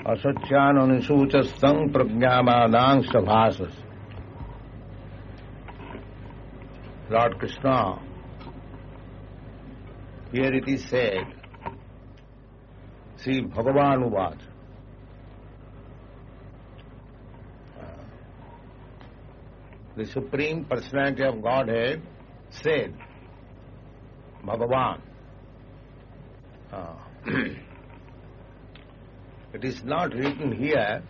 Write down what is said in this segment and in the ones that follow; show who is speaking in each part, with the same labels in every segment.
Speaker 1: Asachyananusuchastang prajnamadang sabhasas. Lord Krishna, here it is said, see Bhagavan-uvacha. The Supreme Personality of Godhead said, Bhagavan. It is not written here,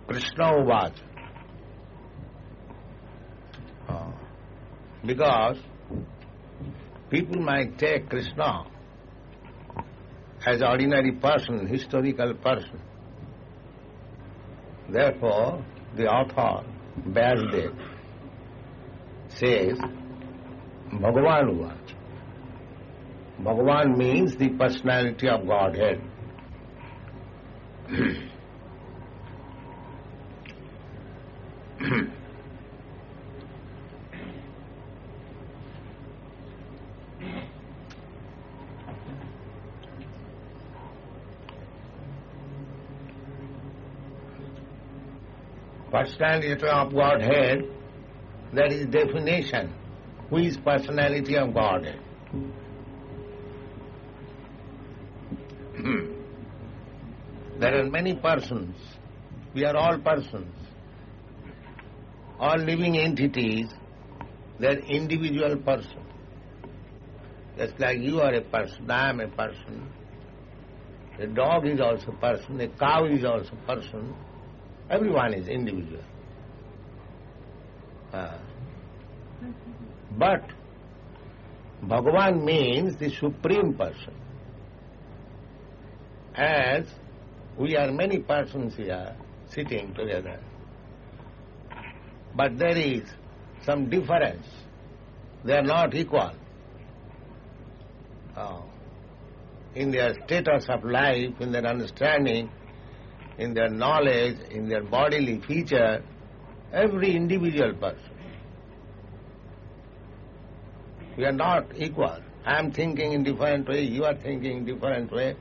Speaker 1: Krishna-uvacha. Because people might take Krishna as ordinary person, historical person. Therefore, the author, Vyasdev, says, Bhagavan-uvacha. Bhagavan means the personality of Godhead. Personality of Godhead, that is definition. Who is personality of Godhead? There are many persons. We are all persons. All living entities, they are individual persons. Just like you are a person, I am a person. A dog is also a person, a cow is also a person. Everyone is individual. But Bhagavan means the Supreme Person. As we are many persons here sitting together, but there is some difference. They are not equal. In their status of life, in their understanding, in their knowledge, in their bodily feature, every individual person. We are not equal. I am thinking in different way, you are thinking in different way.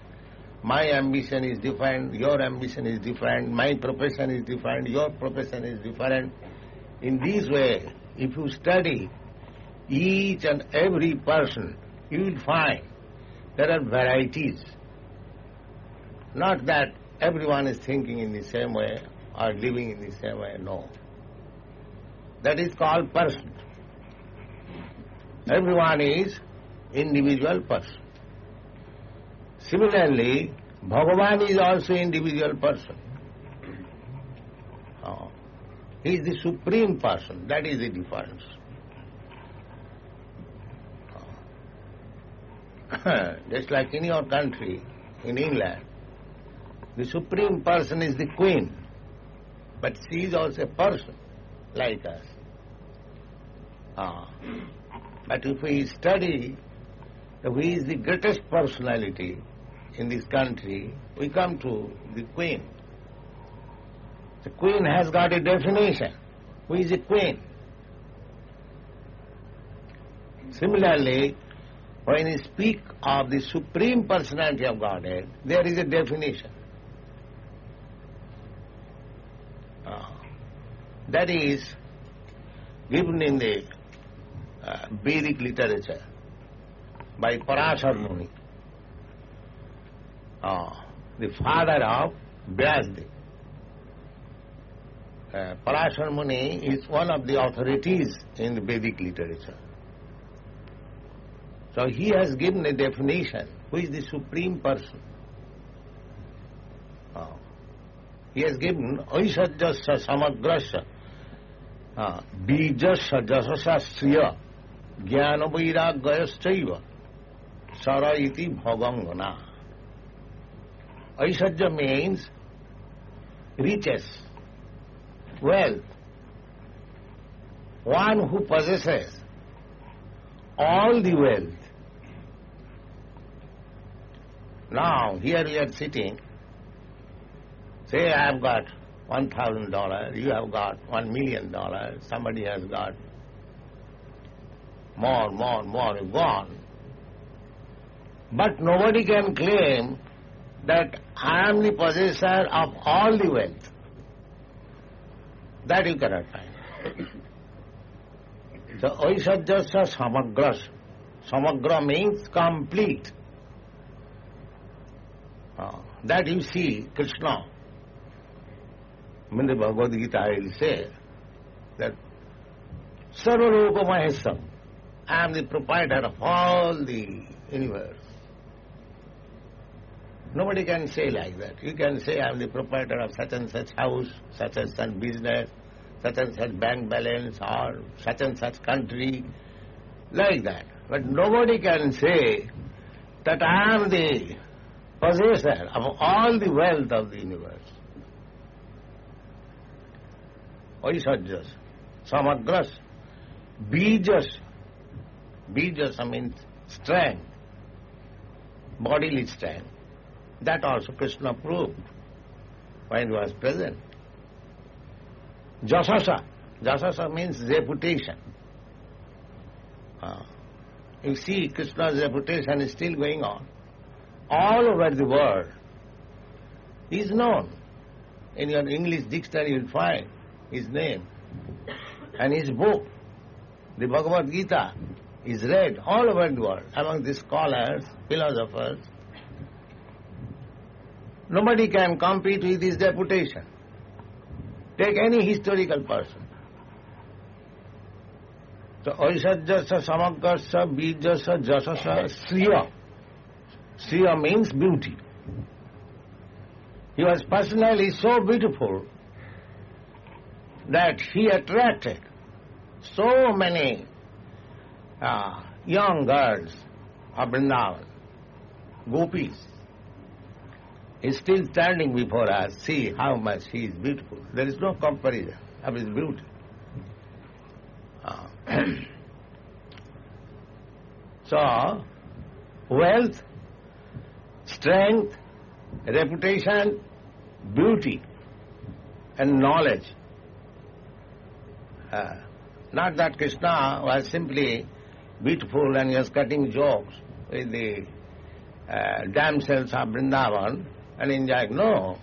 Speaker 1: My ambition is different, your ambition is different, my profession is different, your profession is different. In this way, if you study each and every person, you will find there are varieties. Not that everyone is thinking in the same way or living in the same way, no. That is called person. Everyone is individual person. Similarly, Bhagavan is also individual person. He is the Supreme Person. That is the difference. Just like in your country, in England, the Supreme Person is the Queen, but she is also a person like us. But if we study who is the greatest personality in this country, we come to the Queen. The Queen has got a definition. Who is a Queen? Similarly, when we speak of the Supreme Personality of Godhead, there is a definition. That is given in the Vedic literature by Parashar Muni, the father of Vyasdev. Parashar Muni is one of the authorities in the Vedic literature. So he has given a definition, who is the Supreme Person. He has given Aishajyasya Samagrasya Bijasya Jasasya Sriya Jnana Vairagyayasya Sara iti Bhavangana. Aishajya means riches, wealth. One who possesses all the wealth. Now, here we are sitting. Say I have got $1,000, you have got $1 million, somebody has got more, gone. But nobody can claim that I am the possessor of all the wealth. That you cannot find. So, Aishajyasya samagras. Samagra means complete. That you see, Krishna. In the Bhagavad-gītā will say that Sarva-loka mahesam. I am the proprietor of all the universe. Nobody can say like that. You can say, I am the proprietor of such and such house, such and such business, such and such bank balance, or such and such country, like that. But nobody can say that I am the possessor of all the wealth of the universe. Aishajyas, samagras, bījas. Bījas means strength, bodily strength. That also Krishna proved when he was present. Jasasa. Jasasa means reputation. You see, Krishna's reputation is still going on. All over the world. He is known. In your English dictionary you will find his name. And his book, the Bhagavad-gītā, is read all over the world among the scholars, philosophers. Nobody can compete with his reputation. Take any historical person. So, Aishajyasya samagrasya bījasya jasasya sriya. Sriya means beauty. He was personally so beautiful that he attracted so many young girls of Vrindavan, gopis. He is still standing before us. See how much he is beautiful. There is no comparison of his beauty. So, wealth, strength, reputation, beauty, and knowledge. Not that Krishna was simply beautiful and he was cutting jokes with the damsels of Vrindavan and enjoying. No.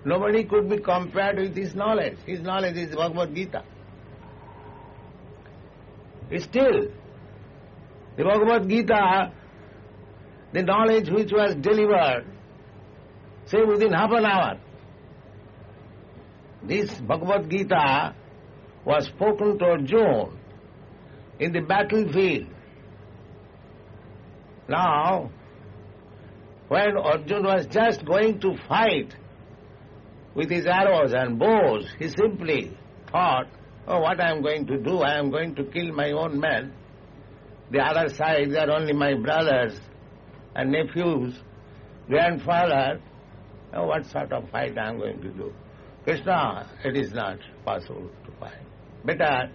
Speaker 1: Nobody could be compared with his knowledge. His knowledge is Bhagavad-gītā. Still, the Bhagavad-gītā, the knowledge which was delivered, say within half an hour, this Bhagavad-gītā was spoken to Arjuna in the battlefield. Now, when Arjuna was just going to fight with his arrows and bows, he simply thought, oh, what I am going to do? I am going to kill my own men. The other side, they are only my brothers and nephews, grandfather. Oh, what sort of fight I am going to do? Krishna, it is not possible to fight. Better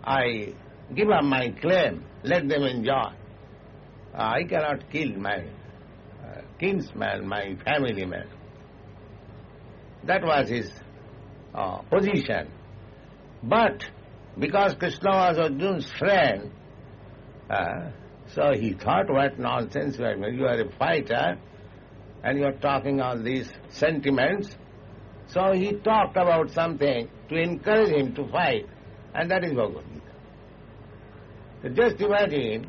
Speaker 1: I give up my claim, let them enjoy. I cannot kill my kinsman, my family man. That was his position. But because Krishna was Arjuna's friend, so he thought, what nonsense, you are a fighter and you are talking all these sentiments. So he talked about something to encourage him to fight, and that is Bhagavad-gītā. So just imagine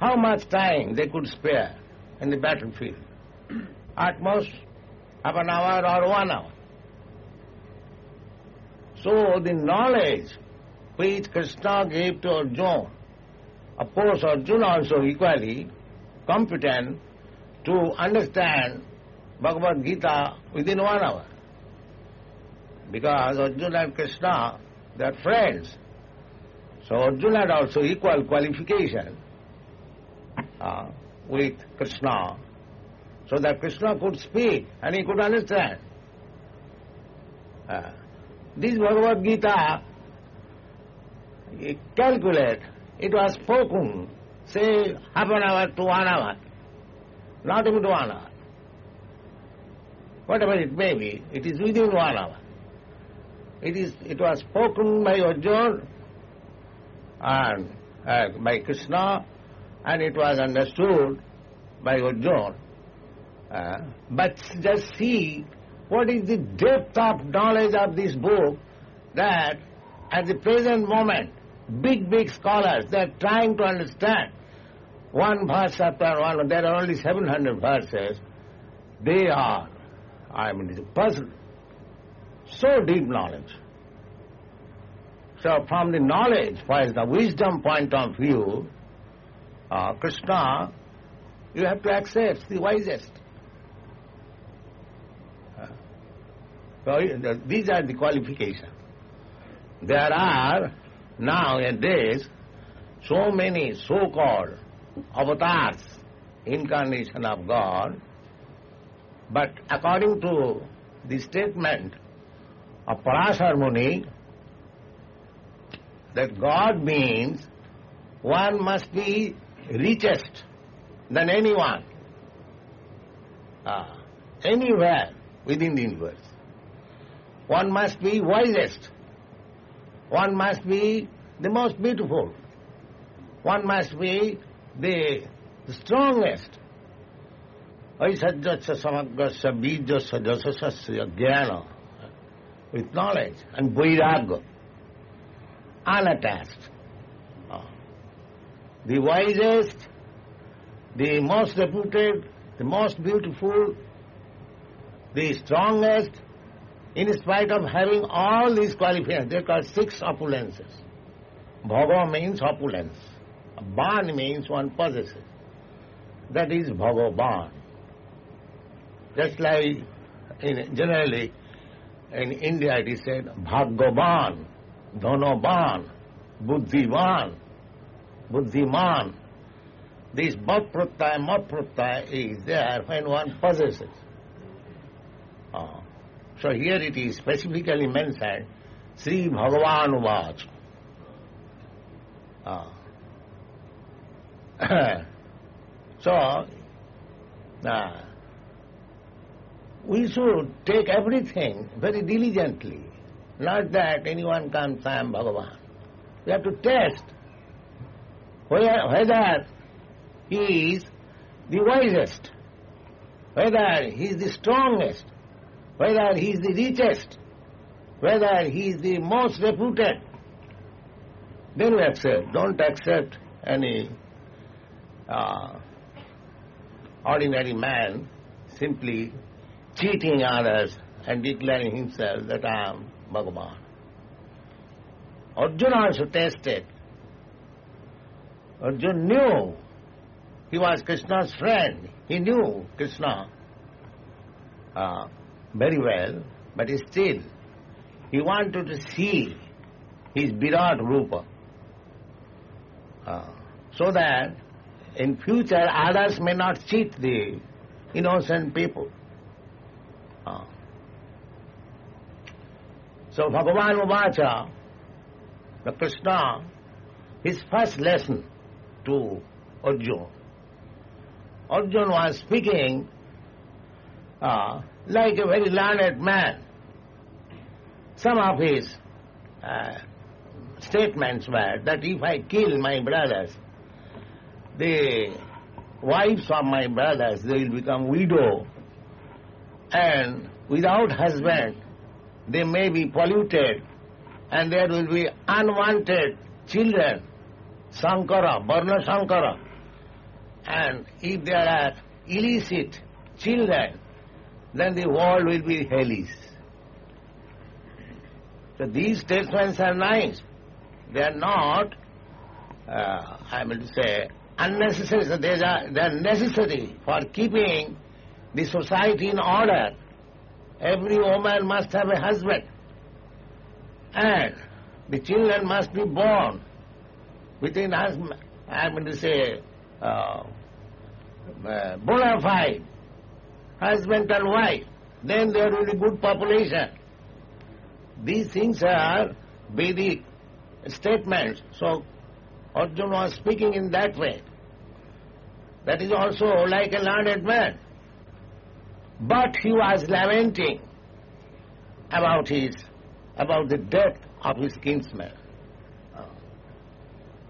Speaker 1: how much time they could spare in the battlefield. At most, half an hour or 1 hour. So the knowledge which Krishna gave to Arjuna, of course Arjuna also equally competent to understand Bhagavad-gītā within 1 hour. Because Arjuna and Krishna, they are friends. So Arjuna had also equal qualification with Krishna, so that Krishna could speak and he could understand. This Bhagavad-gītā, calculate, it was spoken, say, half an hour to 1 hour, not even 1 hour. Whatever it may be, it is within 1 hour. It was spoken by Arjuna and by Krishna, and it was understood by Arjuna But just see what is the depth of knowledge of this book, that at the present moment, big scholars, they are trying to understand one verse after one. There are only 700 verses. They are, puzzled. So deep knowledge. So from the knowledge, as the wisdom point of view, Krishna, you have to accept the wisest. So these are the qualifications. There are nowadays so many so-called avatars, incarnation of God, but according to the statement of Parashar Muni, that God means one must be richest than anyone, anywhere within the universe. One must be wisest. One must be the most beautiful. One must be the strongest. Aisajyasya samagrasya bijasya jasasya jnana, with knowledge, and vairagya, unattached. The wisest, the most reputed, the most beautiful, the strongest, in spite of having all these qualifications. They are called 6 opulences. Bhava means opulence. Ban means one possesses. That is Bhagavan. Just like generally in India it is said Bhagavan, Dhanavan, Buddhivan, Buddhiman. This Bhat Pratyaya, Mat Pratyaya is there when one possesses. So here it is specifically mentioned, Sri Bhagavan Uvach. So, we should take everything very diligently. Not that anyone comes, I am Bhagavan. We have to test whether he is the wisest, whether he is the strongest, whether he is the richest, whether he is the most reputed. Then we accept. Don't accept any ordinary man simply cheating others and declaring himself that I am Bhagavan. Arjuna also tested. Arjuna knew he was Krishna's friend. He knew Krishna very well, but still he wanted to see his Virat Rupa, so that in future others may not cheat the innocent people. So Bhagavan Uvacha, the Krishna, his first lesson to Arjuna. Arjuna was speaking like a very learned man. Some of his statements were that if I kill my brothers, the wives of my brothers, they will become widow, and without husband, they may be polluted, and there will be unwanted children, Sankara, Varna Sankara. And if there are illicit children, then the world will be hellish. So these statements are nice. They are not, unnecessary. So they are necessary for keeping the society in order. Every woman must have a husband, and the children must be born within, bona fide husband and wife. Then there will be good population. These things are Vedic statements. So Arjuna was speaking in that way. That is also like a learned man. But he was lamenting about the death of his kinsman.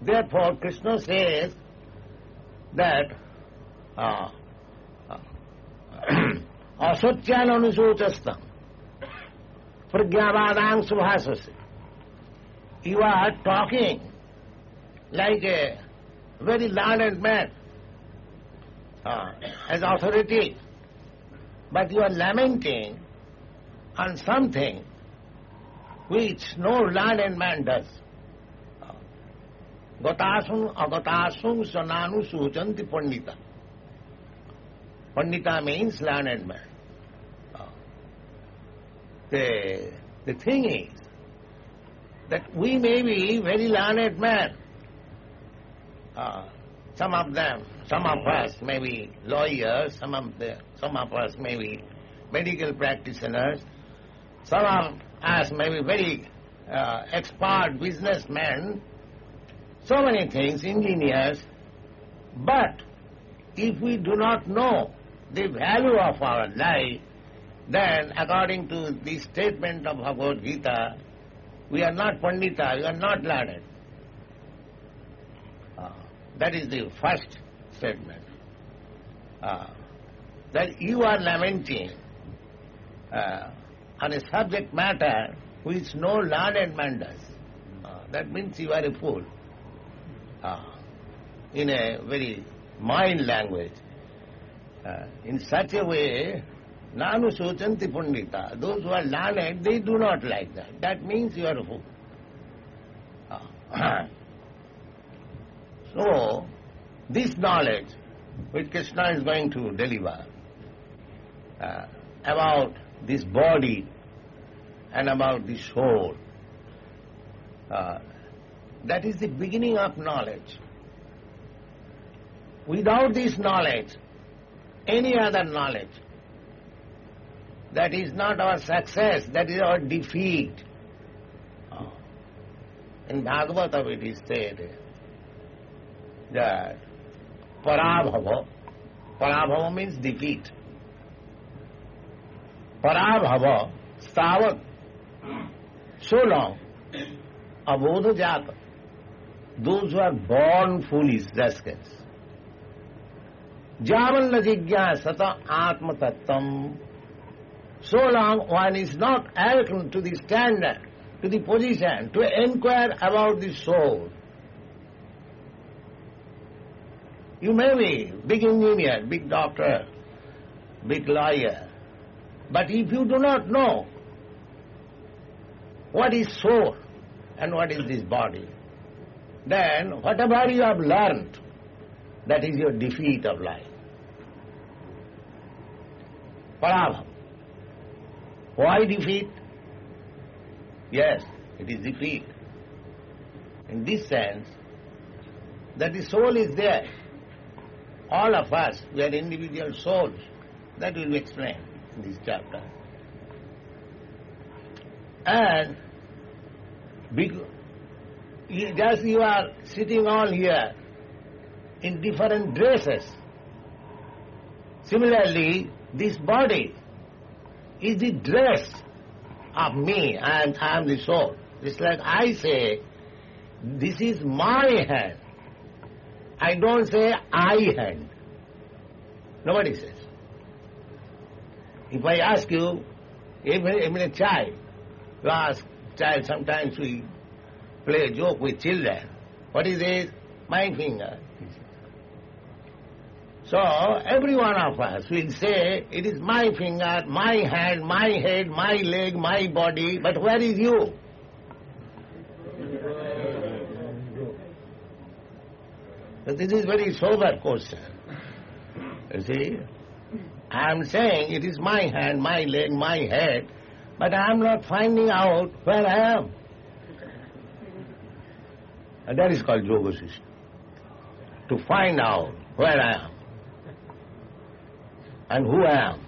Speaker 1: Therefore, Krishna says that asotyan anusochastam pragyavadang subhasase. You are talking like a very learned man, as authority, but you are lamenting on something which no learned man does. Gatasum agatasum sananu suchanti pandita. Pandita means learned man. The thing is that we may be very learned men. Some of us may be lawyers, some of us may be medical practitioners, some of us may be very expert businessmen, so many things, engineers. But if we do not know the value of our life, then according to the statement of Bhagavad-gītā, we are not Pandita, we are not learned. That is the first statement. That you are lamenting on a subject matter which no learned man does. That means you are a fool. In a very mild language. In such a way, nanu sochanti pandita. Those who are learned, they do not like that. That means you are a fool. So, this knowledge which Krishna is going to deliver about this body and about the soul, that is the beginning of knowledge. Without this knowledge, any other knowledge, that is not our success, that is our defeat. In Bhagavatam it is said that Parabhava means defeat. Parabhava, stavat, so long, abodha jata, those who are born foolish rascals. Javan na jigyasata atma tattam, so long one is not awakened to the standard, to the position, to inquire about the soul. You may be big engineer, big doctor, big lawyer, but if you do not know what is soul and what is this body, then whatever you have learned, that is your defeat of life. Parabhava. Why defeat? Yes, it is defeat. In this sense, that the soul is there. All of us, we are individual souls. That will be explained in this chapter. And just you are sitting all here in different dresses. Similarly, this body is the dress of me, and I am the soul. It's like I say, this is my hand. I don't say I hand. Nobody says. If I ask you, even a child, you ask child, sometimes we play a joke with children. What is this? My finger. So, every one of us will say, it is my finger, my hand, my head, my leg, my body, but where is you? But this is very sober question. You see, I am saying it is my hand, my leg, my head, but I am not finding out where I am. And that is called yoga system. To find out where I am and who I am.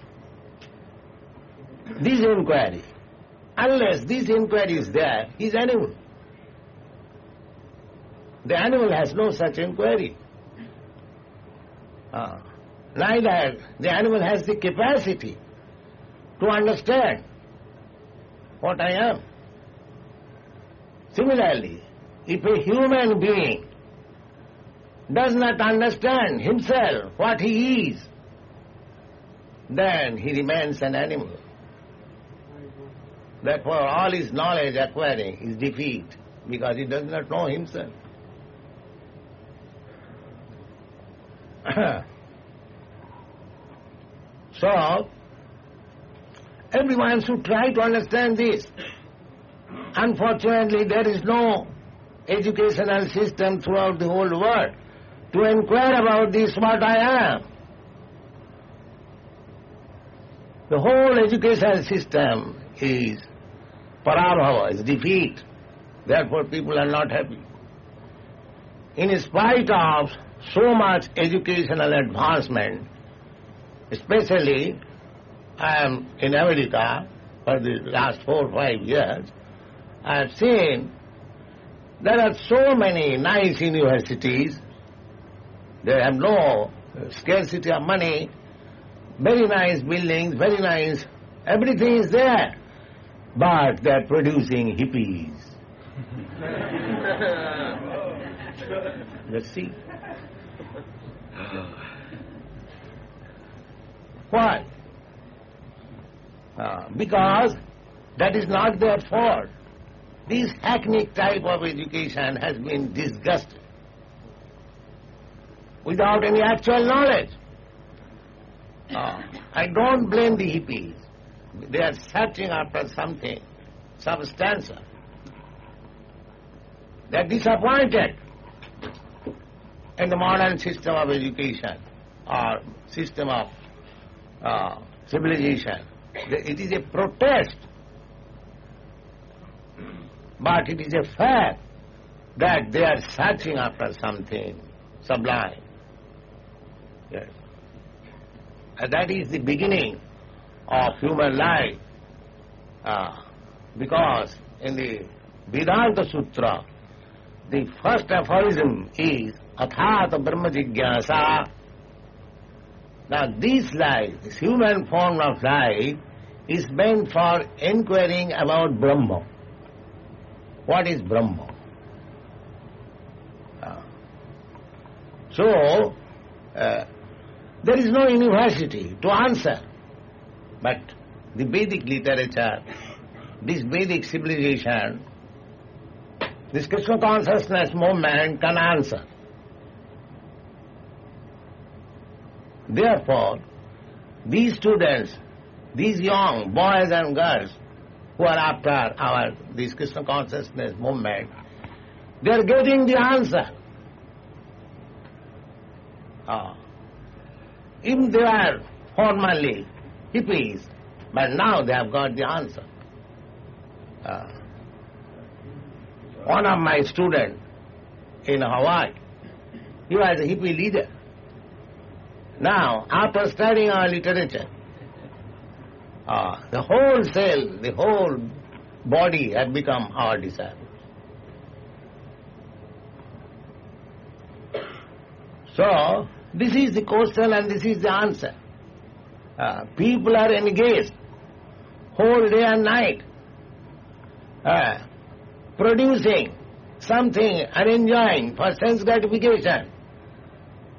Speaker 1: This inquiry, unless this inquiry is there, is animal. The animal has no such inquiry. Neither the animal has the capacity to understand what I am. Similarly, if a human being does not understand himself, what he is, then he remains an animal. Therefore, all his knowledge acquiring is defeat, because he does not know himself. So, everyone should try to understand this. Unfortunately, there is no educational system throughout the whole world to inquire about this, what I am. The whole educational system is parabhava, is defeat. Therefore people are not happy. In spite of so much educational advancement, especially I am in America for the last 4 or 5 years, I have seen there are so many nice universities, they have no scarcity of money, very nice buildings, very nice, everything is there, but they are producing hippies. Let's see. Why? Because that is not their fault. This hackneyed type of education has been disgusted without any actual knowledge. I don't blame the hippies. They are searching after something substantial. They are disappointed in the modern system of education or system of civilization. It is a protest, but it is a fact that they are searching after something sublime. Yes. And that is the beginning of human life, because in the Vedanta Sutra, the first aphorism is Athata Brahma Jigyasa. Now this life, this human form of life, is meant for inquiring about Brahma. What is Brahma? So, there is no university to answer, but the Vedic literature, this Vedic civilization, this Krishna consciousness movement can answer. Therefore, these students, these young boys and girls who are after this Krishna consciousness movement, they are getting the answer. Even they are formerly hippies, but now they have got the answer. One of my students in Hawaii, he was a hippie leader. Now, after studying our literature, the whole cell, the whole body had become our disciples. So, this is the question and this is the answer. People are engaged whole day and night, producing something and enjoying for sense gratification.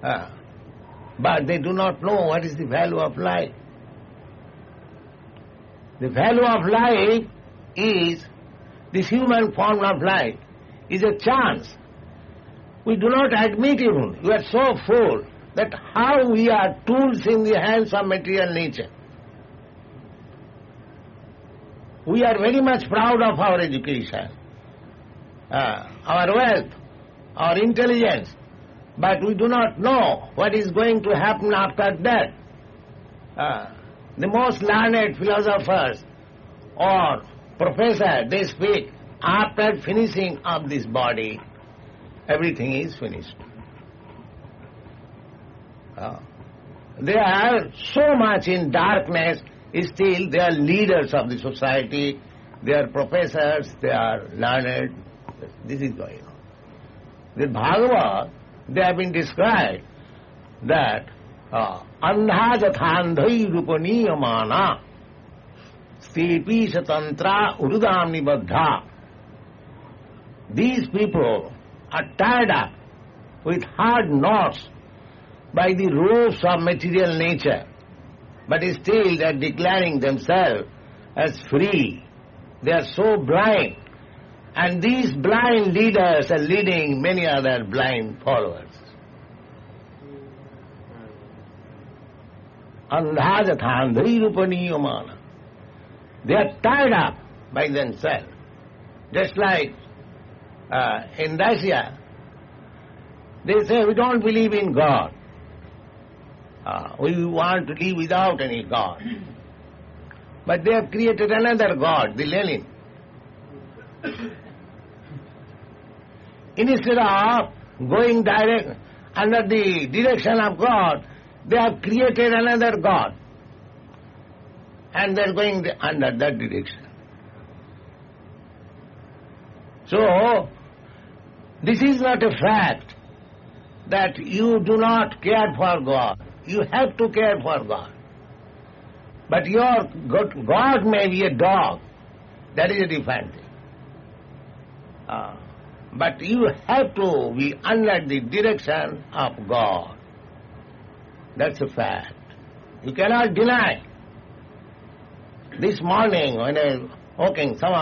Speaker 1: But they do not know what is the value of life. The value of life is, this human form of life, is a chance. We do not admit even. We are so full that how we are tools in the hands of material nature. We are very much proud of our education, our wealth, our intelligence, but we do not know what is going to happen after death. The most learned philosophers or professors, they speak, after finishing of this body, everything is finished. They are so much in darkness, still they are leaders of the society, they are professors, they are learned. This is going on. The Bhagavad, they have been described that andha jathandhai rupaniyamana stepi satantra urudamni baddha. These people are tied up with hard knots by the ropes of material nature, but still they are declaring themselves as free. They are so blind. And these blind leaders are leading many other blind followers. Andhajathandhari rupaniyamana. They are tied up by themselves. Just like in Russia, they say, we don't believe in God. We want to live without any God. But they have created another God, the Lenin. Instead of going direct under the direction of God, they have created another God. And they are going under that direction. So, this is not a fact that you do not care for God. You have to care for God. But your God may be a dog. That is a different thing. But you have to be under the direction of God. That's a fact. You cannot deny. This morning when I was walking, some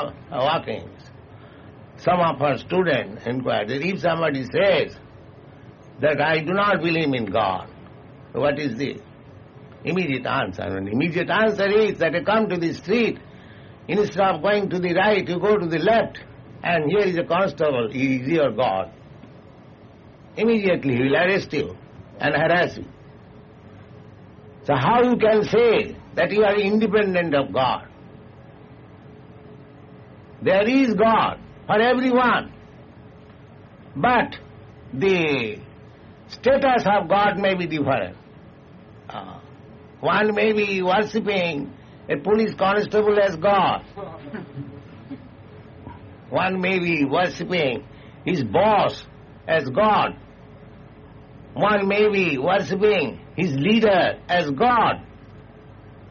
Speaker 1: of our students inquired that if somebody says that I do not believe in God, what is the immediate answer? And immediate answer is that you come to the street, instead of going to the right, you go to the left, and here is a constable, he is your God. Immediately he will arrest you and harass you. So how you can say that you are independent of God? There is God for everyone, but the status of God may be different. One may be worshipping a police constable as God. One may be worshipping his boss as God. One may be worshipping his leader as God.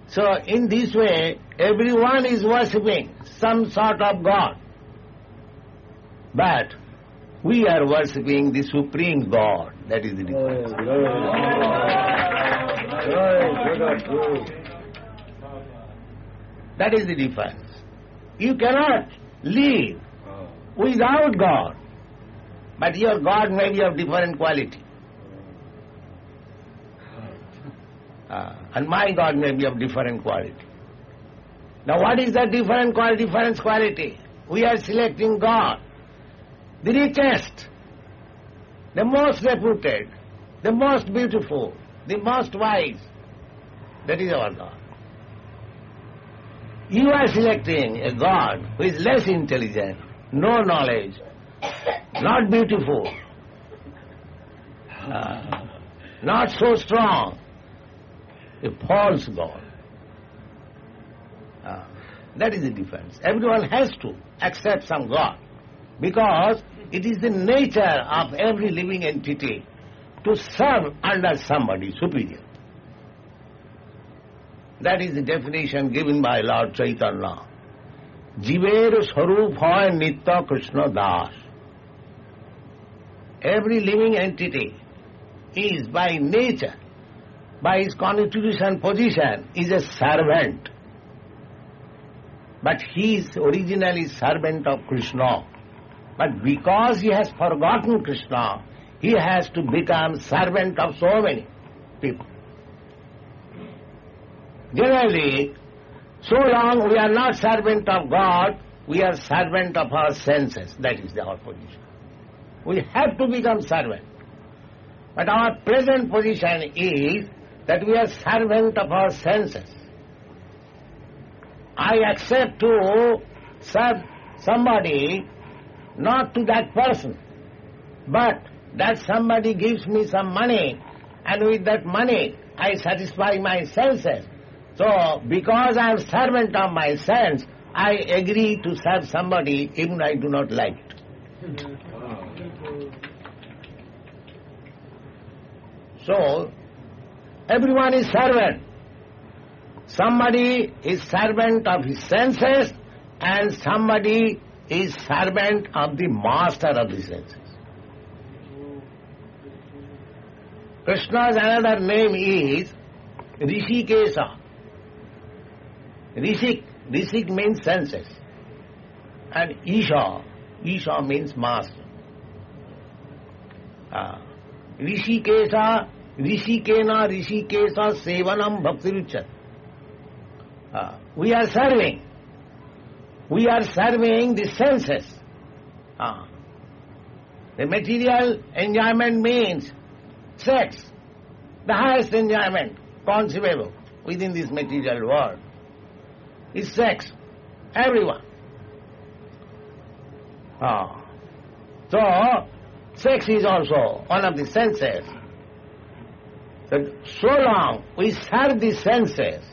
Speaker 1: So in this way, everyone is worshipping some sort of God. But we are worshipping the Supreme God. That is the difference. That is the difference. You cannot live without God, but your God may be of different quality. And my God may be of different quality. Now what is that different quality? We are selecting God, the richest, the most reputed, the most beautiful, the most wise. That is our God. You are selecting a God who is less intelligent, no knowledge, not beautiful, not so strong, a false God. That is the difference. Everyone has to accept some God, because it is the nature of every living entity to serve under somebody superior. That is the definition given by Lord Chaitanya. Jiver Sarup hoy Nitya Krishna Das. Every living entity is by nature, by his constitution position, is a servant. But he is originally servant of Krishna. But because he has forgotten Krishna, he has to become servant of so many people. Generally, so long we are not servant of God, we are servant of our senses. That is our position. We have to become servant. But our present position is that we are servant of our senses. I accept to serve somebody, not to that person, but that somebody gives me some money, and with that money I satisfy my senses. So, because I am servant of my sense, I agree to serve somebody even I do not like it. So, everyone is servant. Somebody is servant of his senses, and somebody is servant of the master of the senses. Krishna's another name is Rishikesha. Rishik means senses. And Isha means master. Rishikena sevanam bhaktiruchat. We are serving the senses. The material enjoyment means sex, the highest enjoyment conceivable within this material world is sex. Everyone. So, sex is also one of the senses. So long we serve the senses,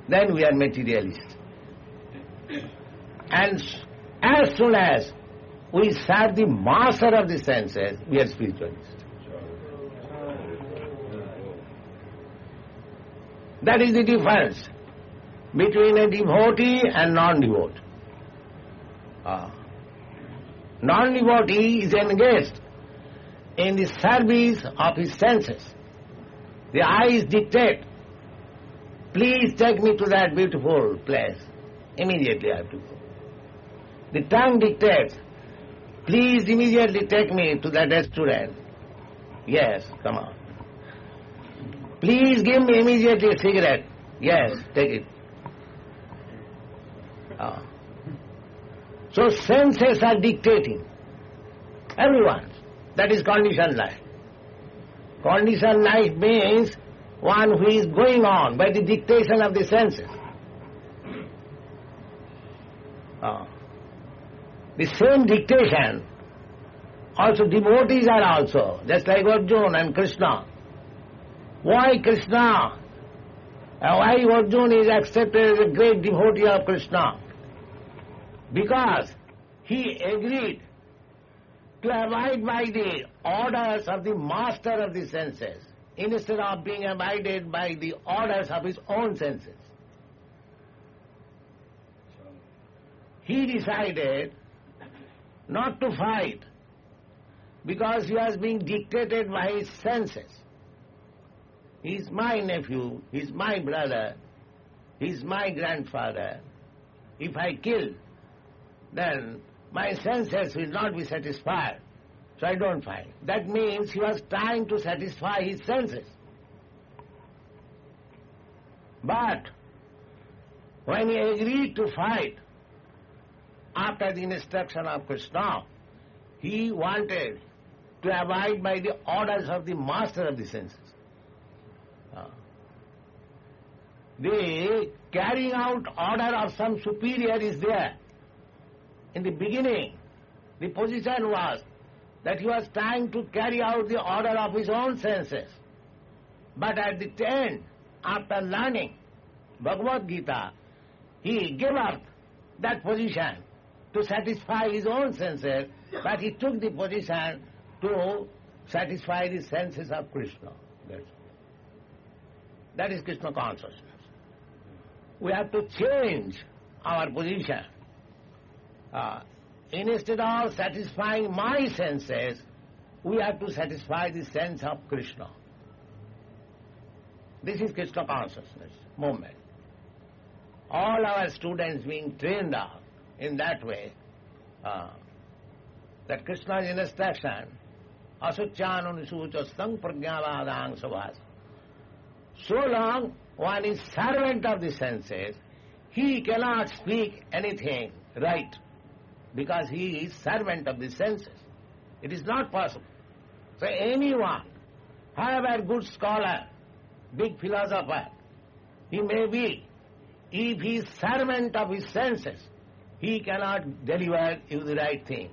Speaker 1: then we are materialists. And as soon as we serve the master of the senses, we are spiritualists. That is the difference between a devotee and non-devotee. Non-devotee is engaged in the service of his senses. The eyes dictate, please take me to that beautiful place. Immediately I have to go. The tongue dictates, please immediately take me to that restaurant. Yes, come on. Please give me immediately a cigarette. Yes, take it. So senses are dictating. Everyone. That is conditioned life. Conditioned life means one who is going on by the dictation of the senses. The same dictation, also devotees are also, just like Arjuna and Krishna. Why Krishna? Why Arjuna is accepted as a great devotee of Krishna? Because he agreed to abide by the orders of the master of the senses instead of being abided by the orders of his own senses. He decided not to fight because he was being dictated by his senses. He is my nephew, he is my brother, he is my grandfather. If I kill, then my senses will not be satisfied, so I don't fight. That means he was trying to satisfy his senses. But when he agreed to fight, after the instruction of Krishna, he wanted to abide by the orders of the master of the senses. The carrying out order of some superior is there. In the beginning, the position was that he was trying to carry out the order of his own senses. But at the end, after learning Bhagavad-gītā, he gave up that position to satisfy his own senses, but he took the position to satisfy the senses of Krishna. That is Krishna consciousness. We have to change our position. Instead of satisfying my senses, we have to satisfy the sense of Krishna. This is Krishna consciousness movement. All our students being trained up in that way, that Krishna's instruction, asucyanunisuchastang pragyavadang savas. So long one is servant of the senses, he cannot speak anything right, because he is servant of the senses. It is not possible. So anyone, however good scholar, big philosopher, he may be, if he is servant of his senses, he cannot deliver you the right thing.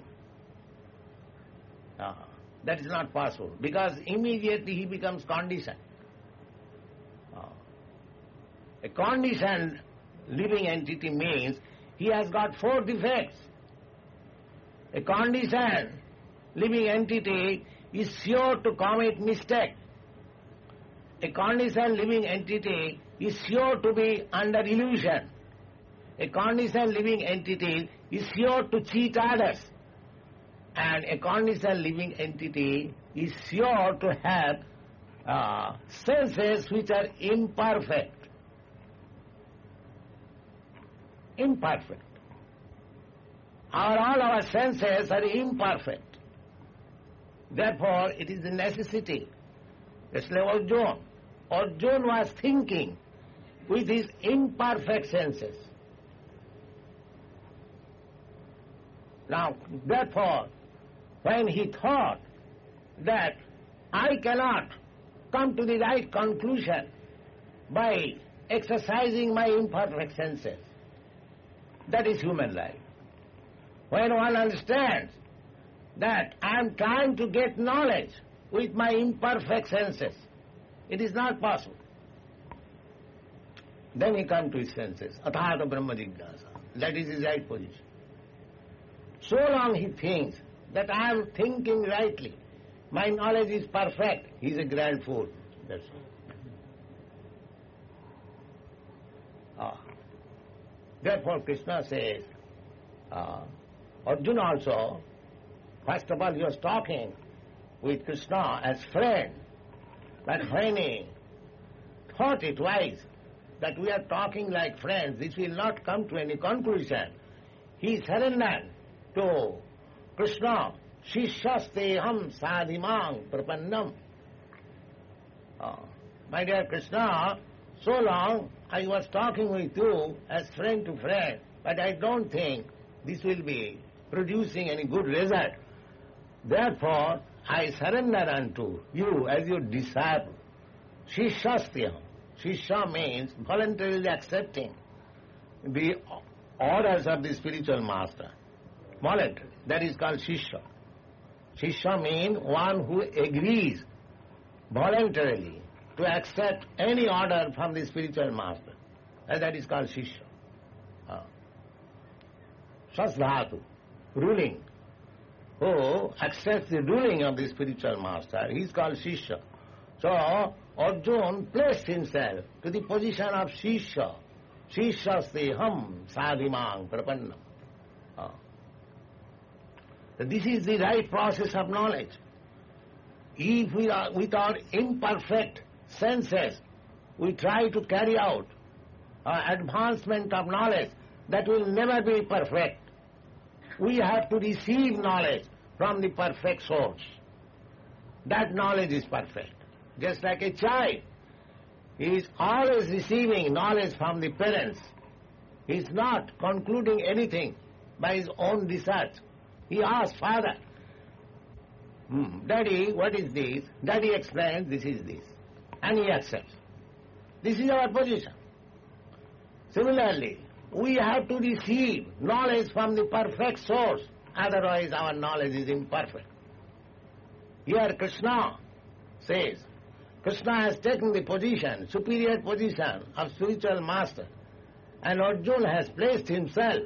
Speaker 1: That is not possible, because immediately he becomes conditioned. A conditioned living entity means he has got 4 defects. A conditioned living entity is sure to commit mistake. A conditioned living entity is sure to be under illusion. A conditioned living entity is sure to cheat others. And a conditioned living entity is sure to have senses which are imperfect. imperfect. All our senses are imperfect. Therefore, it is a necessity. Just like Arjuna. Arjuna was thinking with his imperfect senses. Now, therefore, when he thought that I cannot come to the right conclusion by exercising my imperfect senses, that is human life. When one understands that I am trying to get knowledge with my imperfect senses, it is not possible. Then he comes to his senses, athāta brahma jignāsa. That is his right position. So long he thinks that I am thinking rightly, my knowledge is perfect, he is a grand fool. That's all. Therefore Krishna says, Arjuna also, first of all he was talking with Krishna as friend, but when he thought it wise that we are talking like friends, this will not come to any conclusion, he surrendered to Krishna, Shishasteham sadhimang prapannam. My dear Krishna, so long I was talking with you as friend to friend, but I don't think this will be producing any good result. Therefore, I surrender unto you as your disciple. Shishasteham. Shisha means voluntarily accepting the orders of the spiritual master. Voluntary. That is called Shishya. Shishya means one who agrees voluntarily to accept any order from the spiritual master. And that is called Shishya. Shasdhatu, ruling. Who accepts the ruling of the spiritual master, he is called Shishya. So, Arjuna placed himself to the position of Shishya. Shishasteham sadhimang prapannam. This is the right process of knowledge. If we are, with our imperfect senses, we try to carry out advancement of knowledge, that will never be perfect. We have to receive knowledge from the perfect source. That knowledge is perfect. Just like a child, he is always receiving knowledge from the parents. He is not concluding anything by his own research. He asks, Father, Daddy, what is this? Daddy explains, this is this. And he accepts. This is our position. Similarly, we have to receive knowledge from the perfect source, otherwise our knowledge is imperfect. Here Krishna says, Krishna has taken the position, superior position of spiritual master, and Arjuna has placed himself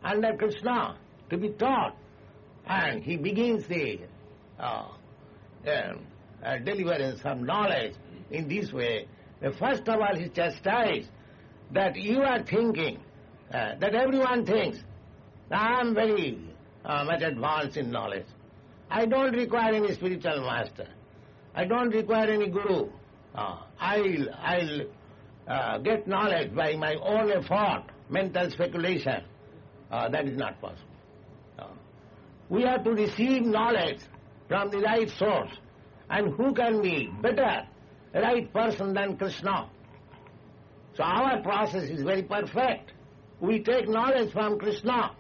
Speaker 1: under Krishna to be taught, and he begins the deliverance of knowledge in this way. First of all, he chastised that you are thinking, that everyone thinks, I am very much advanced in knowledge. I don't require any spiritual master. I don't require any guru. I'll get knowledge by my own effort, mental speculation. That is not possible. We have to receive knowledge from the right source. And who can be better, right person than Krishna? So our process is very perfect. We take knowledge from Krishna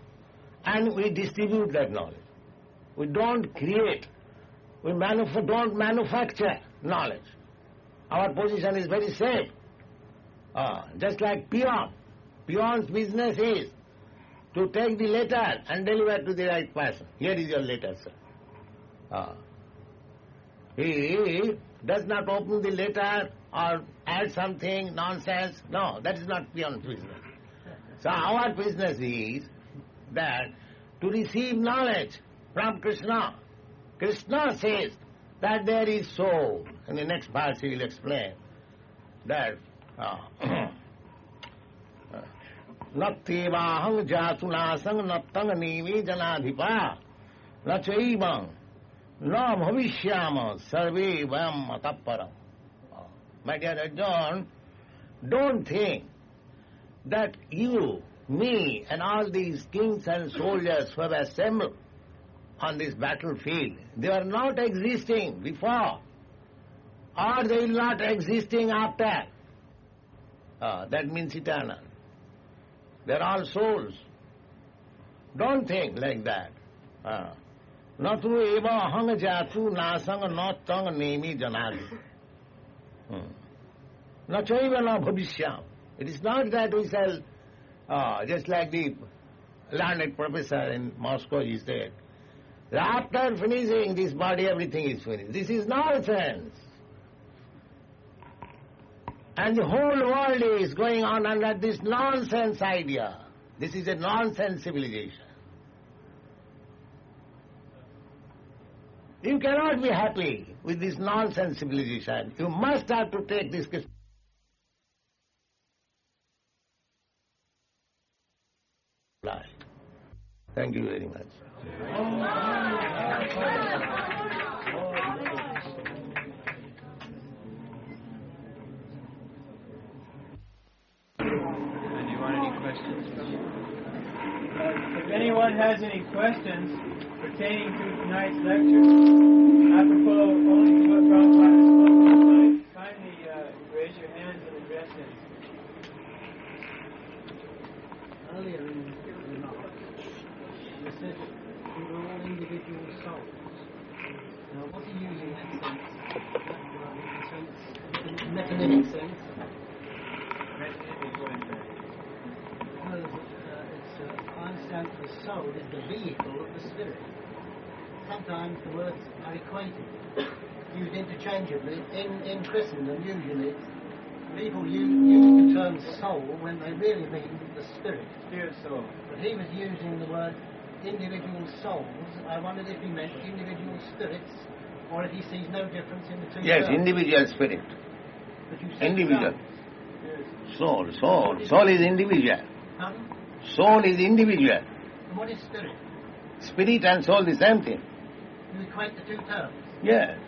Speaker 1: and we distribute that knowledge. We don't create, we don't manufacture knowledge. Our position is very safe. Just like peon. Peon's business is to take the letter and deliver to the right person. Here is your letter, sir. He does not open the letter or add something, nonsense. No, that is not peon's business. So our business is that to receive knowledge from Krishna. Krishna says that there is soul. In the next part he will explain that Nattevahang jatunasang nattang nivi janadhipa nachaivang na bhavishyama sarve vayam matapparam. My dear Arjuna, don't think that you me and all these kings and soldiers who have assembled on this battlefield, they are not existing before, or they will not existing after. That means eternal. They are all souls. Don't think like that. Natu eva ahang jatu nasang not tang nemi janadi. Nachaiva na bhavishyam. It is not that we shall, just like the learned professor in Moscow, he said, after finishing this body, everything is finished. This is nonsense. And the whole world is going on under this nonsense idea. This is a nonsense civilization. You cannot be happy with this nonsense civilization. You must have to take this life. Thank you very much.
Speaker 2: If anyone has any questions pertaining to tonight's lecture, apropos only to what Prabhupada spoke tonight, kindly raise your hands and address him.
Speaker 3: Earlier in the remarks, you said we were all individual souls. Now, what are you using that sense? In metaphysic sense? I understand that the soul is the vehicle of the spirit. Sometimes the words are equated, used interchangeably. In Christendom, usually, people use the term soul when they really mean the spirit.
Speaker 2: Spirit soul.
Speaker 3: But he was using the word individual souls. I wondered if he meant individual spirits, or if he sees no difference in the two
Speaker 1: Yes,
Speaker 3: terms.
Speaker 1: individual spirit.
Speaker 3: But you said
Speaker 1: Individual.
Speaker 3: souls.
Speaker 1: Soul is individual.
Speaker 3: Pardon?
Speaker 1: Soul is individual.
Speaker 3: And what is spirit?
Speaker 1: Spirit and soul the same thing.
Speaker 3: You equate the two terms.
Speaker 1: Yes.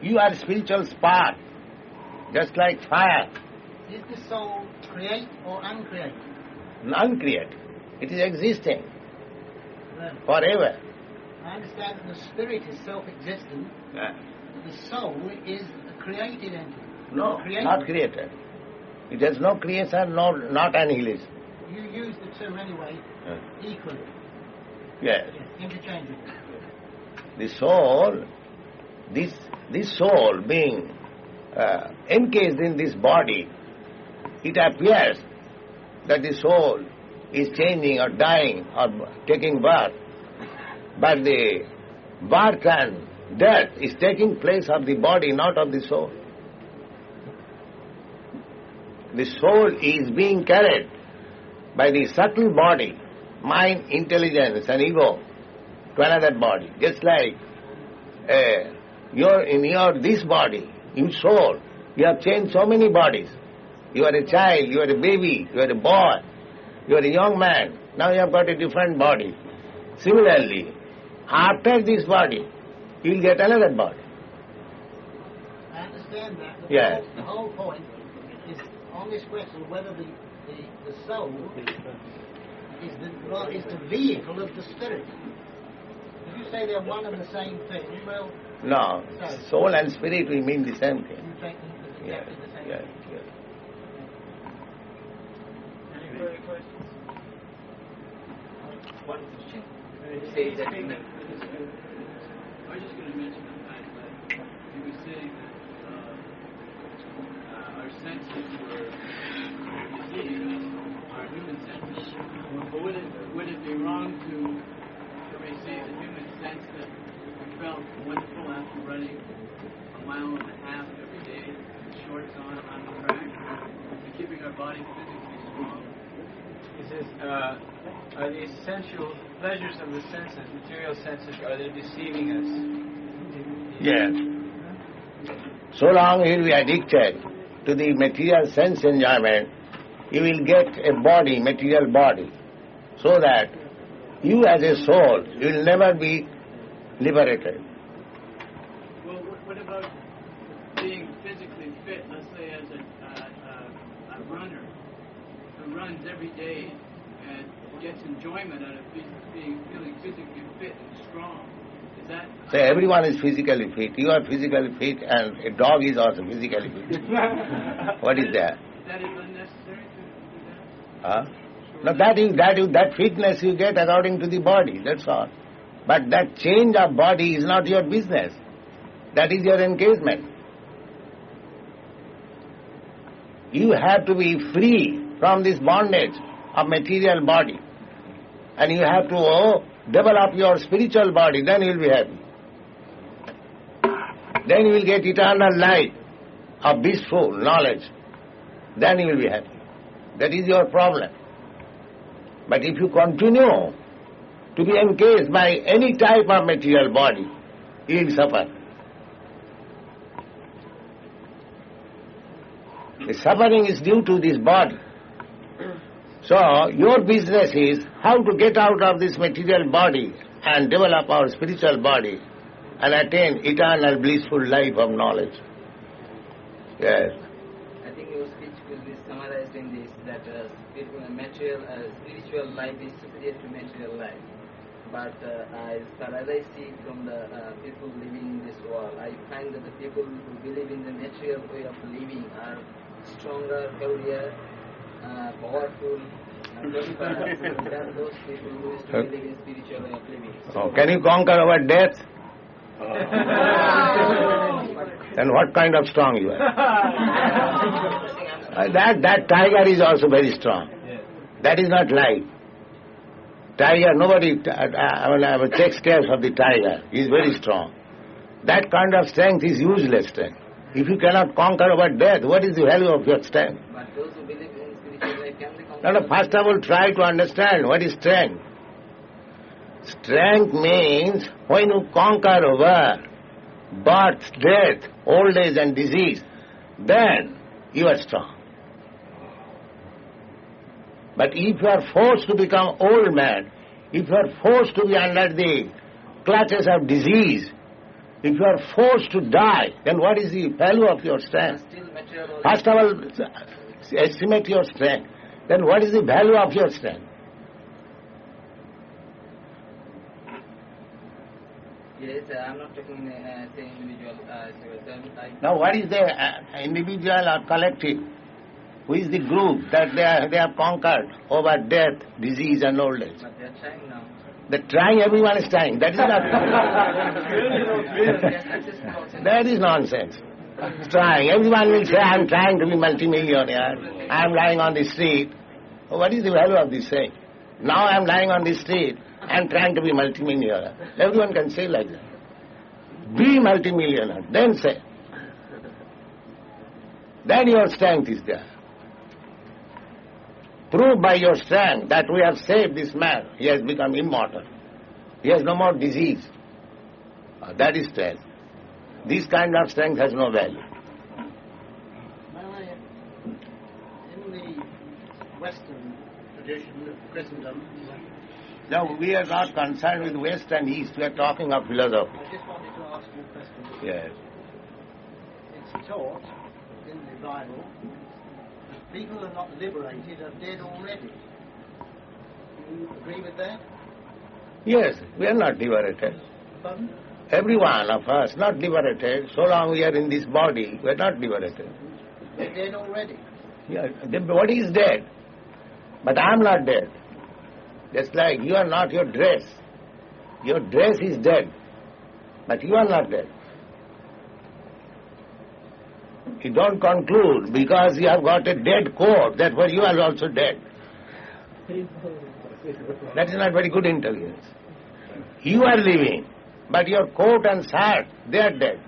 Speaker 1: You are spiritual spark, just like fire.
Speaker 3: Is the soul create or uncreate?
Speaker 1: Uncreate. It is existing
Speaker 3: Well,
Speaker 1: forever.
Speaker 3: I understand that the spirit is self-existent, but the soul is a created entity.
Speaker 1: No,
Speaker 3: Created.
Speaker 1: not created. It has no creation, not annihilation.
Speaker 3: You use the two anyway equally,
Speaker 1: Yes.
Speaker 3: interchangeably.
Speaker 1: The soul, this soul being encased in this body, it appears that the soul is changing or dying or taking birth. But the birth and death is taking place of the body, not of the soul. The soul is being carried by the subtle body, mind, intelligence and ego to another body. Just like this body, in soul, you have changed so many bodies. You are a child, you are a baby, you are a boy, you are a young man. Now you have got a different body. Similarly, after this body, you will get another body.
Speaker 3: I understand that. But
Speaker 1: Yes.
Speaker 3: The whole point is on this question whether the soul is the vehicle of the spirit. If you say they're one and the same thing, well,
Speaker 1: No, soul and spirit, we mean the same thing.
Speaker 3: you think it's
Speaker 1: Yes,
Speaker 3: exactly the same
Speaker 1: yes,
Speaker 3: thing.
Speaker 1: yes.
Speaker 2: Any further questions?
Speaker 4: One question.
Speaker 2: Say that.
Speaker 4: I was just going to mention the fact that you were saying that our senses were deceived, our human senses. But would it be wrong to receive the human sense that we felt wonderful after running a mile and a half every day, shorts on the track, and keeping our body physically strong?
Speaker 2: He says, are the essential pleasures of the senses, material senses, are they deceiving us?
Speaker 1: Yes. So long you will be addicted to the material sense enjoyment, you will get a body, material body, so that you as a soul, you will never be liberated.
Speaker 4: Well, what about being physically physically fit, let's say as a runner who runs every day and gets enjoyment out of feeling physically fit and strong, is that...
Speaker 1: So everyone is physically fit. You are physically fit and a dog is also physically fit. What is that?
Speaker 4: That is unnecessary to do that?
Speaker 1: Huh? No, that fitness you get according to the body, that's all. But that change of body is not your business. That is your engagement. You have to be free from this bondage of material body. And you have to develop your spiritual body, then you will be happy. Then you will get eternal life of blissful knowledge. Then you will be happy. That is your problem. But if you continue to be encased by any type of material body, you will suffer. The suffering is due to this body. So, your business is how to get out of this material body and develop our spiritual body and attain eternal blissful life of knowledge. Yes.
Speaker 5: I think your speech will be summarized in this, that spiritual life is superior to material life. But as I see from the people living in this world, I find that the people who believe in the material way of living are stronger, healthier, powerful, and than those people who used to believe in spiritual way of living. So,
Speaker 1: Can you conquer our death? Then what kind of strong you are? That tiger is also very strong. That is not life. Tiger, nobody takes care of the tiger. He is very strong. That kind of strength is useless strength. If you cannot conquer our death, what is the value of your strength?
Speaker 5: But those who believe in spiritual life, can they conquer?
Speaker 1: No, first of all, try to understand what is strength. Strength means when you conquer over birth, death, old age and disease, then you are strong. But if you are forced to become old man, if you are forced to be under the clutches of disease, if you are forced to die, then what is the value of your strength? First of all, estimate your strength. Then what is the value of your strength?
Speaker 5: Yes, I'm not talking saying individual.
Speaker 1: Now what is the individual or collective? Who is the group that they have conquered over death, disease and old age?
Speaker 5: But they are trying now.
Speaker 1: They're trying, everyone is trying. That is not... That is nonsense. Trying. Everyone will say, I am trying to be multimillionaire. I am lying on the street. What is the value of this saying? Now I am lying on the street. I am trying to be multimillionaire. Everyone can say like that. Be multimillionaire. Then say. Then your strength is there. Prove by your strength that we have saved this man. He has become immortal. He has no more disease. That is strength. This kind of strength has no value.
Speaker 3: In the Western tradition of Christendom,
Speaker 1: Now, we are not concerned with West and East. We are talking of philosophy.
Speaker 3: I just wanted to ask you a question.
Speaker 1: Yes.
Speaker 3: It's taught in the Bible that people who are not liberated are dead already. Do you agree with that?
Speaker 1: Yes, we are not liberated.
Speaker 3: Pardon?
Speaker 1: Every one of us not liberated. So long we are in this body, we are not liberated.
Speaker 3: They're dead already.
Speaker 1: Yeah, the body is dead. But I am not dead. Just like you are not your dress. Your dress is dead. But you are not dead. You don't conclude because you have got a dead coat, therefore you are also dead. That is not very good intelligence. You are living, but your coat and shirt, they are dead.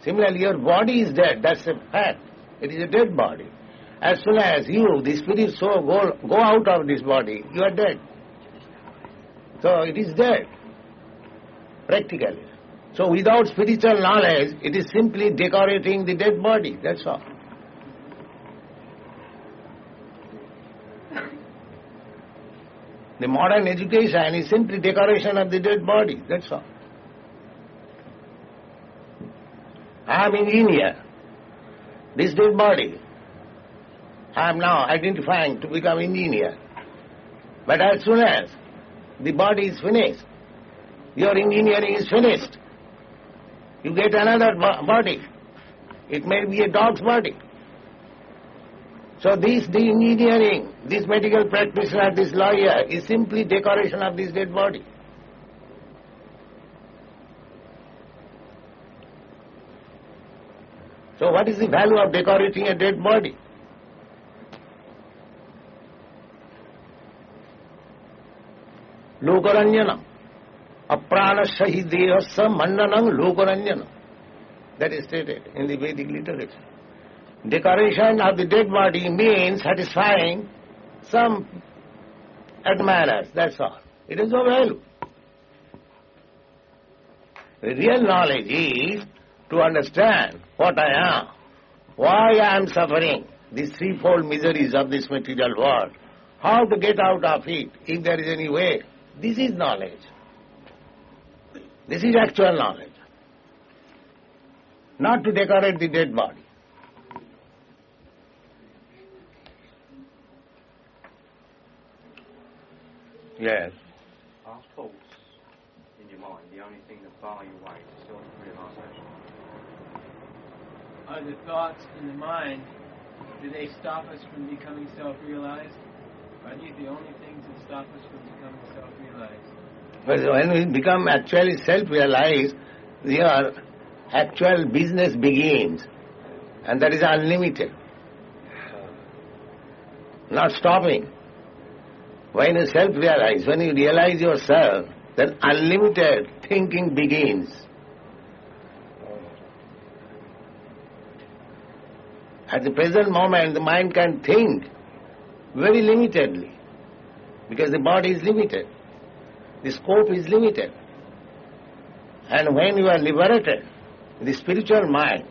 Speaker 1: Similarly, your body is dead, that's a fact. It is a dead body. As soon as you, the spirit soul, go out of this body, you are dead. So it is dead, practically. So without spiritual knowledge, it is simply decorating the dead body, that's all. The modern education is simply decoration of the dead body, that's all. I am engineer. This dead body, I am now identifying to become engineer. But as soon as the body is finished, your engineering is finished, you get another body. It may be a dog's body. So the engineering, this medical practitioner, this lawyer is simply decoration of this dead body. So what is the value of decorating a dead body? Lokaranjanam. Apranasya hi devasya mandanam lokaranjanam. That is stated in the Vedic literature. Decoration of the dead body means satisfying some admirers, that's all. It has no value. The real knowledge is to understand what I am, why I am suffering, these threefold miseries of this material world, how to get out of it, if there is any way. This is knowledge. This is actual knowledge. Not to decorate the dead body. Yes.
Speaker 6: Are thoughts in your mind the only thing that bar your way to self-realisation?
Speaker 2: Are the thoughts in the mind, do they stop us from becoming self-realized? Are these the only things that stop us from becoming self-realized?
Speaker 1: But when we become actually self-realized, your actual business begins, and that is unlimited, not stopping. When you self-realize, when you realize yourself, then unlimited thinking begins. At the present moment, the mind can think very limitedly, because the body is limited, the scope is limited. And when you are liberated, the spiritual mind,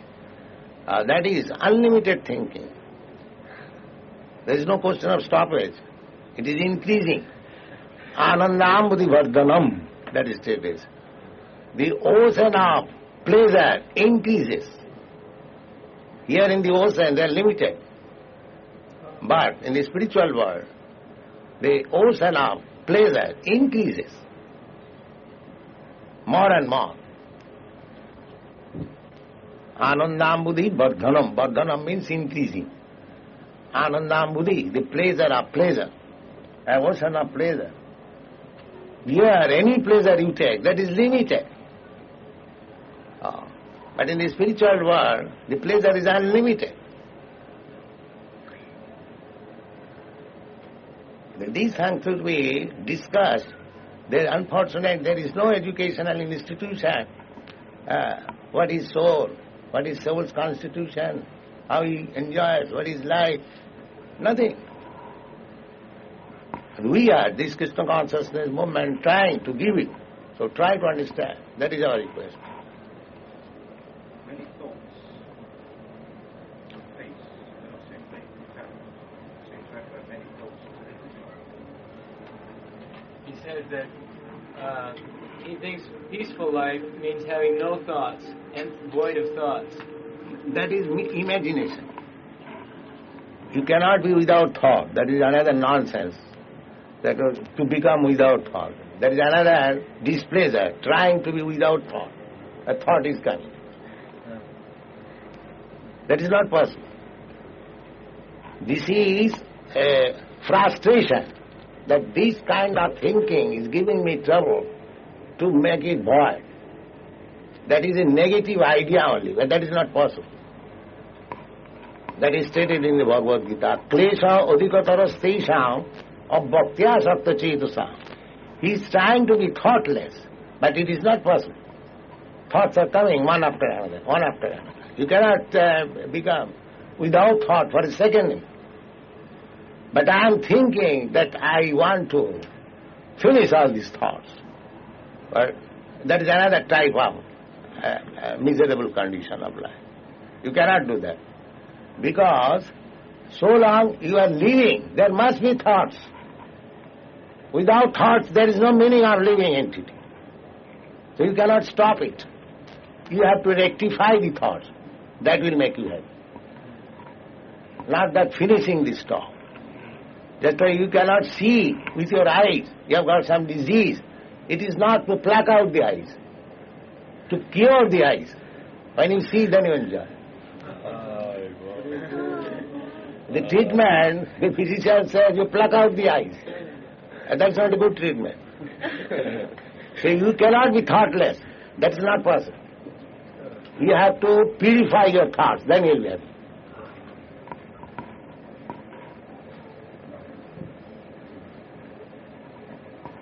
Speaker 1: that is unlimited thinking. There is no question of stoppage. It is increasing. Anandam buddhi vardhanam, that is stated. The ocean of pleasure increases. Here in the ocean they are limited. But in the spiritual world, the ocean of pleasure increases more and more. Anandam buddhi vardhanam. Vardhanam means increasing. Anandam buddhi, the pleasure of pleasure. A ocean of pleasure. Here, any pleasure you take, that is limited. But in the spiritual world, the pleasure is unlimited. These things should be discussed. Unfortunately, there is no educational institution. What is soul? What is soul's constitution? How he enjoys? What is life? Nothing. We are, this Krishna consciousness movement, trying to give it. So try to understand. That is our request.
Speaker 6: Many thoughts of peace that are simply seem to have many thoughts to
Speaker 2: He says that he thinks peaceful life means having no thoughts and void of thoughts.
Speaker 1: That is imagination. You cannot be without thought. That is another nonsense. That to become without thought. That is another displeasure, trying to be without thought. A thought is coming. That is not possible. This is a frustration, that this kind of thinking is giving me trouble to make it void. That is a negative idea only, but that is not possible. That is stated in the Bhagavad-gītā. Klesha adhikatara stesham abhaktya sakta chetusa. He is trying to be thoughtless, but it is not possible. Thoughts are coming one after another, one after another. You cannot become without thought for a second. But I am thinking that I want to finish all these thoughts. But that is another type of miserable condition of life. You cannot do that. Because so long you are living, there must be thoughts. Without thoughts, there is no meaning of living entity. So you cannot stop it. You have to rectify the thoughts. That will make you happy. not that finishing the stop. Just why you cannot see with your eyes, you have got some disease. It is not to pluck out the eyes, to cure the eyes. When you see, then you enjoy. The treatment, the physician says you pluck out the eyes. And that's not a good treatment. So you cannot be thoughtless. That is not possible. You have to purify your thoughts, then you will be happy.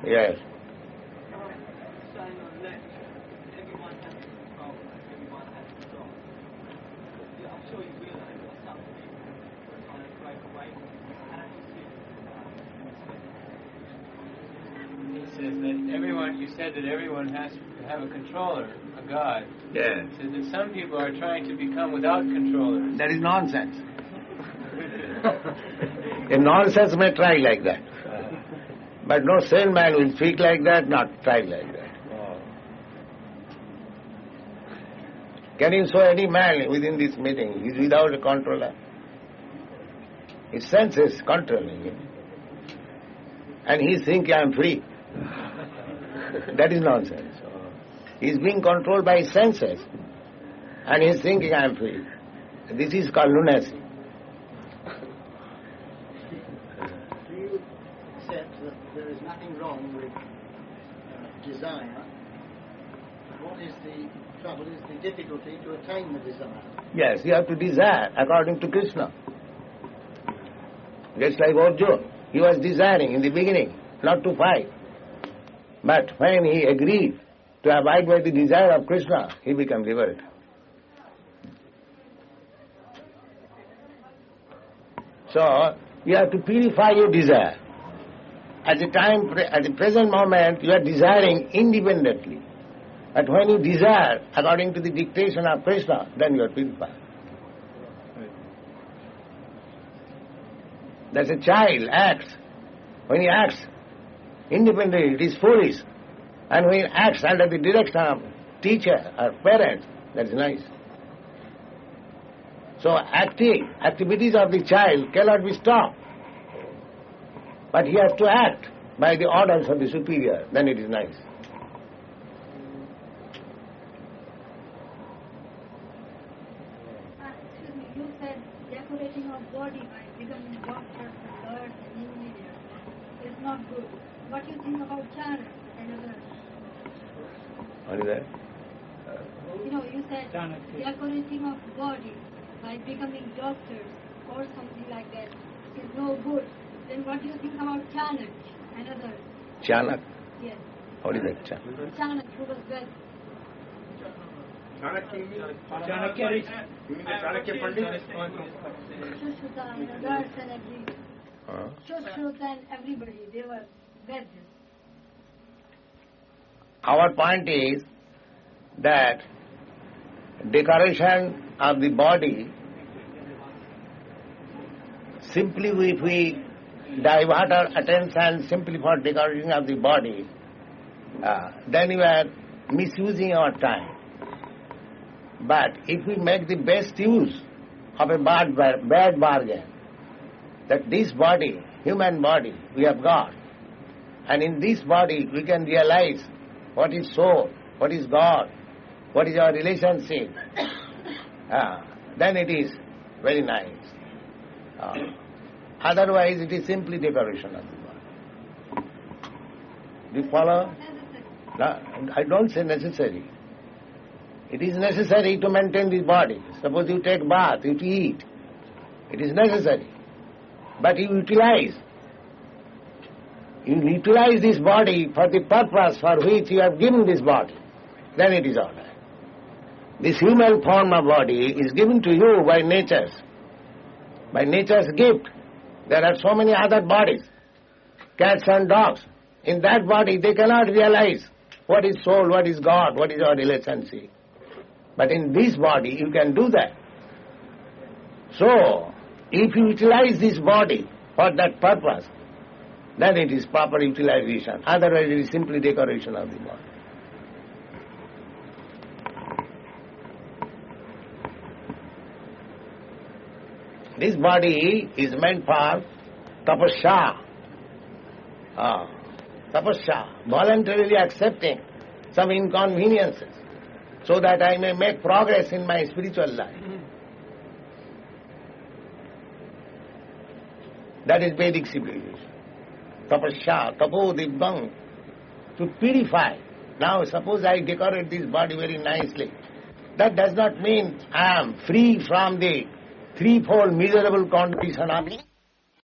Speaker 1: Yes.
Speaker 2: You said that everyone has to have a controller, a God.
Speaker 1: Yes.
Speaker 2: So that some people are trying to become without controllers.
Speaker 1: That is nonsense. A nonsense may try like that. But no sane man will speak like that, not try like that. Can you show any man within this meeting who is without a controller? His senses controlling him. And he is thinking, I am free. That is nonsense. He is being controlled by his senses. And he is thinking, I am free. This is called lunacy.
Speaker 3: Do you accept that there is nothing wrong with desire? What is the trouble, is the difficulty to attain the desire?
Speaker 1: Yes, you have to desire according to Krishna. Just like Arjuna, he was desiring in the beginning not to fight. But when he agreed to abide by the desire of Krishna, he became liberated. So, you have to purify your desire. At the present moment, you are desiring independently. But when you desire according to the dictation of Krishna, then you are purified. That's a child acts. When he acts independently, it is foolish. And when he acts under the direction of teacher or parents, that is nice. So activities of the child cannot be stopped. But he has to act by the orders of the superior, then it is nice.
Speaker 7: Excuse me, you said decorating of body by becoming doctors and lawyers and engineers is not good. What do you think about charity and others?
Speaker 1: What is that?
Speaker 7: You said decorating of body by becoming doctors or something like that is no good. Then what do you think about Chanak and others?
Speaker 1: Chanak?
Speaker 7: Yes.
Speaker 1: What is that Chanak?
Speaker 7: Chanak, who was well.
Speaker 6: Chanakya, you mean the Chanakya Pandit?
Speaker 7: Shushruta and others and Shushruta and everybody, they were well.
Speaker 1: Our point is that decoration of the body, simply if we divert our attention simply for decoration of the body, then we are misusing our time. But if we make the best use of a bad bargain, that this body, human body, we have got, and in this body we can realize what is soul, what is God, what is our relationship, then it is very nice. Otherwise it is simply decoration of the body. Do you follow? No, I don't say necessary. It is necessary to maintain this body. Suppose you take bath, you eat. It is necessary. But you utilize this body for the purpose for which you have given this body. Then it is all right. This human form of body is given to you by nature's gift. There are so many other bodies, cats and dogs. In that body they cannot realize what is soul, what is God, what is our relationship. But in this body you can do that. So, if you utilize this body for that purpose, then it is proper utilization. Otherwise it is simply decoration of the body. This body is meant for tapasya. Tapasya, voluntarily accepting some inconveniences so that I may make progress in my spiritual life. That is Vedic civilization. Tapasya, tapo dibbang, to purify. Now suppose I decorate this body very nicely. That does not mean I am free from the threefold miserable condition of